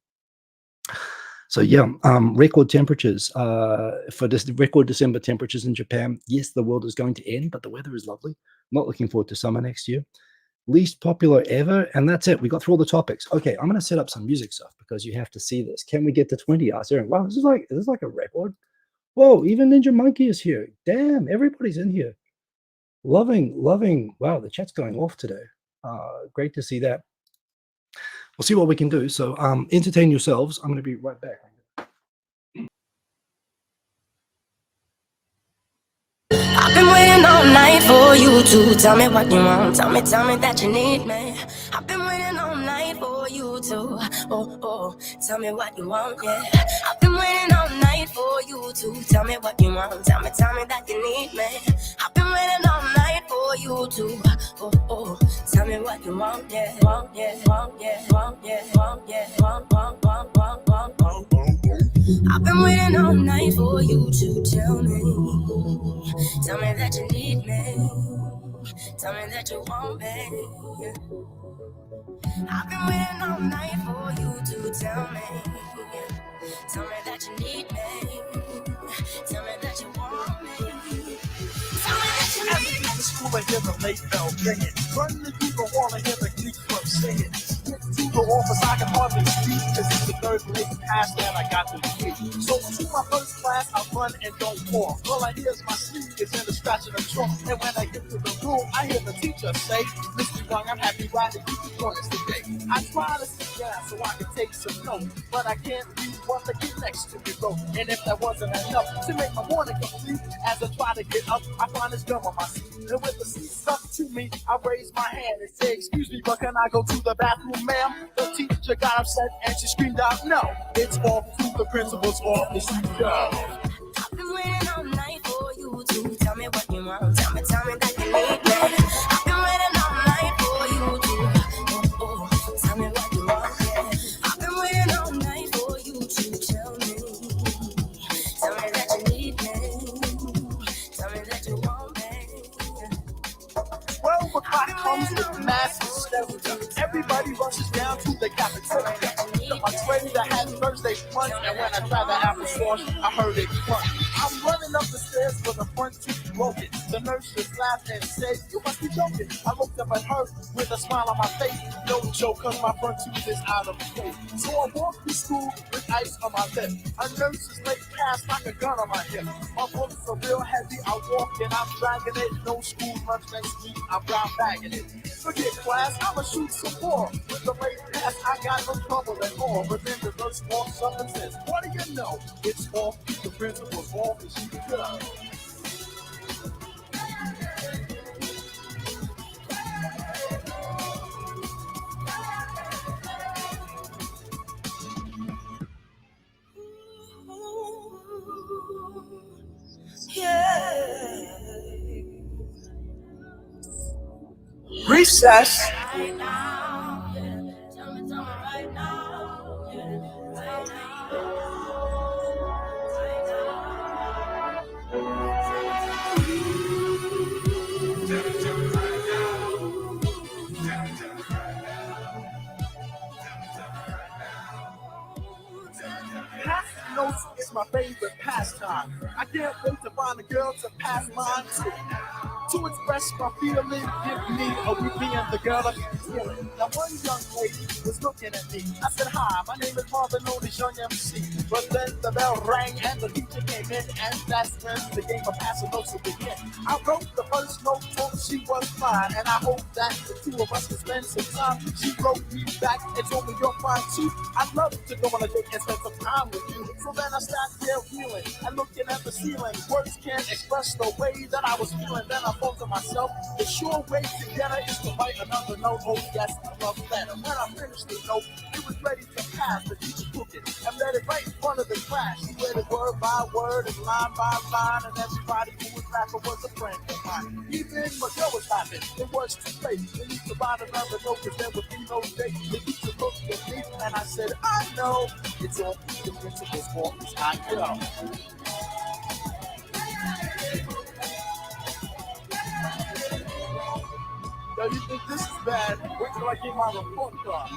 So yeah, record temperatures for this record December temperatures in Japan. Yes, the world is going to end, but the weather is lovely. I'm not looking forward to summer next year. Least popular ever, and that's it. We got through all the topics. Okay, I'm going to set up some music stuff because you have to see this. Can we get to 20 hours? Wow, this is like a record. Whoa, even Ninja Monkey is here. Damn, everybody's in here. Loving. Wow, the chat's going off today. Great to see that. We'll see what we can do. So entertain yourselves. I'm going to be right back. I've been waiting all night for you to tell me what you want. Tell me that you need me. I've been waiting all night for you to, tell me what you want, yeah. I've been waiting all night for you to tell me what you want. Tell me that you need me. I've been waiting all night for you to, tell me what you want, yeah. I've been waiting all night for you to tell me that you need me. Tell me that you want me. I've been waiting all night for you to tell me that you need me. Tell me that you want me. Tell me that you need me. As I school, I hear the late bell ringing. Running through the hall, I hear the Greek club singing. Get to the office, I can hardly speak, cause it's the third late pass that I got to keep. So to my first class, I run and don't walk. All I hear is my sneakers and the scratch of the trunk. And when I get to the room, I hear the teacher say, Mr. Young, I'm happy riding you the points today. I try to sit down so I can take some notes, but I can't read what the kid next to me wrote. And if that wasn't enough to make my morning complete, as I try to get up, I find this gum on my seat. And with the seat stuck to me, I raise my hand and say, excuse me, but can I go to the bathroom, ma'am? The teacher got upset and she screamed out, no, it's off to the principal's office. I've been waiting all night for you to tell me what you want. Tell me that you need me. I've been waiting all night for you to, tell me what you want, yeah. I've been waiting all night for you to tell me that you need me. Tell me that you want me. Well, the clock comes with mass hysteria. Everybody rushes down to the cafeteria. My train that had Thursday lunch, and when I tried the applesauce, I heard it crunch. I'm running up the stairs for the front tooth broken. The nurse just laughed and said, you must be joking. I looked up at her with a smile on my face. No joke, cause my front tooth is out of shape. So I walked through school with ice on my lip. A nurse is laid past like a gun on my hip. My books are real heavy, I walk and I'm dragging it. No school lunch next week, I'm brown bagging it. Forget class, I'ma shoot some more. With the late pass, I got no trouble at all. But then the nurse walks up and says, what do you know? It's off the principal's office, you go. Yeah. Recess. Right now, yeah. Tell me right now, yeah. Right favorite pastime. I can't wait to find a girl to pass mine to express my feeling, give me a weekend, the girl of feeling. Now one young lady was looking at me. I said, hi, my name is Marvin, known as Young MC. But then the bell rang and the teacher came in, and that's when the game of passing notes would begin. I wrote the first note, told her she was fine, and I hope that the two of us could spend some time. She wrote me back and told me you're fine too. I'd love to go on a date and spend some time with you. So then I sat there reeling and looking at the ceiling. Words can't express the way that I was feeling. Then I thought to myself, the sure way to get her is to write another note. Oh yes, I love that. And when I finished the note, it was ready to pass. The teacher took it and read it right in front of the class. She read it word by word and line by line, and everybody who was laughing was a friend of mine. Even my girl was laughing. It was too late. They used to write another note because there would be no date. The teacher looked at me and I said, I know it's all the principal's fault as I go. Yo, you think this is bad? Wait till I get my report card.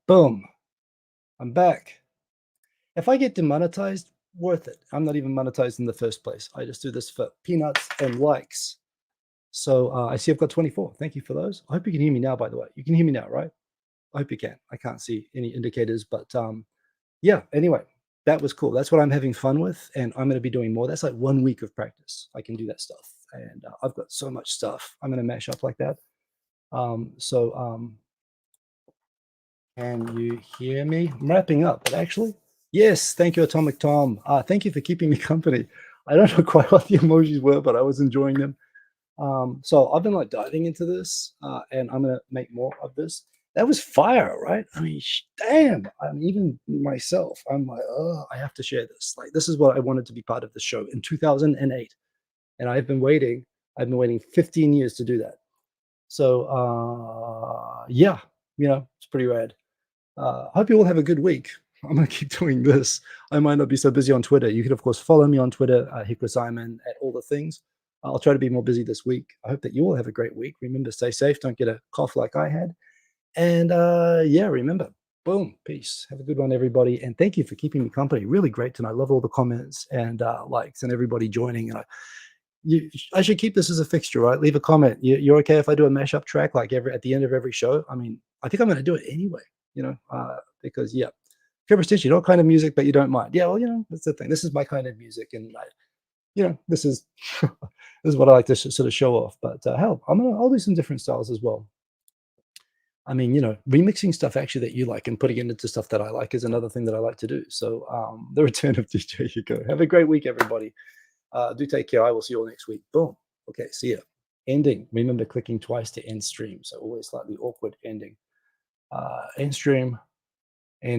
Boom. I'm back. If I get demonetized, worth it. I'm not even monetized in the first place. I just do this for peanuts and likes. So I see I've got 24. Thank you for those. I hope you can hear me now, by the way. You can hear me now, right? I hope you can. I can't see any indicators, but yeah, anyway, that was cool. That's what I'm having fun with, and I'm going to be doing more. That's like 1 week of practice. I can do that stuff, and I've got so much stuff. I'm going to mash up like that. Can you hear me? I'm wrapping up, but actually, yes, thank you, Atomic Tom. Thank you for keeping me company. I don't know quite what the emojis were, but I was enjoying them. So I've been like diving into this, and I'm gonna make more of this. That was fire, right? I mean, damn. I mean, even myself, I'm like, oh, I have to share this. Like, this is what I wanted to be part of the show in 2008, and I've been waiting. I've been waiting 15 years to do that. So yeah, you know, it's pretty rad. Hope you all have a good week. I'm going to keep doing this. I might not be so busy on Twitter. You can, of course, follow me on Twitter, Hikra Simon, at all the things. I'll try to be more busy this week. I hope that you all have a great week. Remember, stay safe. Don't get a cough like I had. And yeah, remember, boom, peace. Have a good one, everybody. And thank you for keeping me company. Really great tonight. I love all the comments and likes and everybody joining. And I should keep this as a fixture, right? Leave a comment. You're okay if I do a mashup track like at the end of every show? I mean, I think I'm going to do it anyway. You know, because yeah, Trevor Stitch, you know, kind of music, but you don't mind. Yeah, well, you know, that's the thing. This is my kind of music, and you know, this is this is what I like to sort of show off. But hell, I'll do some different styles as well. I mean, you know, remixing stuff actually that you like and putting it into stuff that I like is another thing that I like to do. So the return of DJay, you go. Have a great week, everybody. Do take care. I will see you all next week. Boom. Okay, see ya. Ending. Remember clicking twice to end stream. So always slightly awkward ending. End stream.